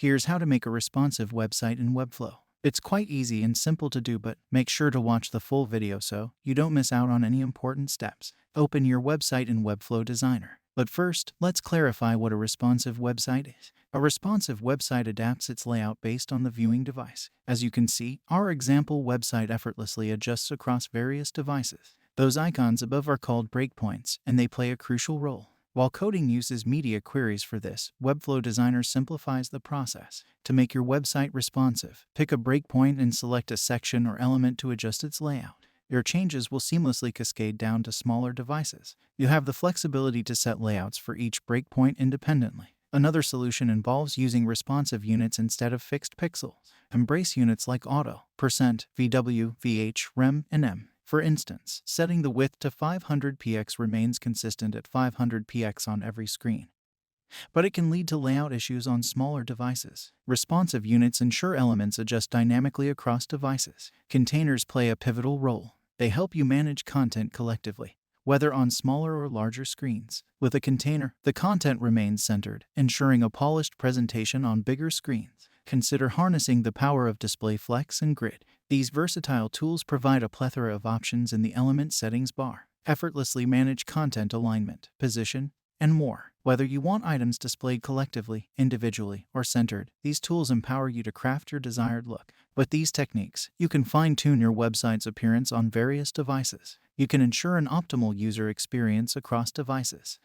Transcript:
Here's how to make a responsive website in Webflow. It's quite easy and simple to do, but make sure to watch the full video so you don't miss out on any important steps. Open your website in Webflow Designer. But first, let's clarify what a responsive website is. A responsive website adapts its layout based on the viewing device. As you can see, our example website effortlessly adjusts across various devices. Those icons above are called breakpoints, and they play a crucial role. While coding uses media queries for this, Webflow Designer simplifies the process. To make your website responsive, pick a breakpoint and select a section or element to adjust its layout. Your changes will seamlessly cascade down to smaller devices. You have the flexibility to set layouts for each breakpoint independently. Another solution involves using responsive units instead of fixed pixels. Embrace units like auto, %, VW, VH, rem, and m. For instance, setting the width to 500 px remains consistent at 500 px on every screen. But it can lead to layout issues on smaller devices. Responsive units ensure elements adjust dynamically across devices. Containers play a pivotal role. They help you manage content collectively, whether on smaller or larger screens. With a container, the content remains centered, ensuring a polished presentation on bigger screens. Consider harnessing the power of Display Flex and Grid. These versatile tools provide a plethora of options in the Element Settings bar. Effortlessly manage content alignment, position, and more. Whether you want items displayed collectively, individually, or centered, these tools empower you to craft your desired look. With these techniques, you can fine-tune your website's appearance on various devices. You can ensure an optimal user experience across devices.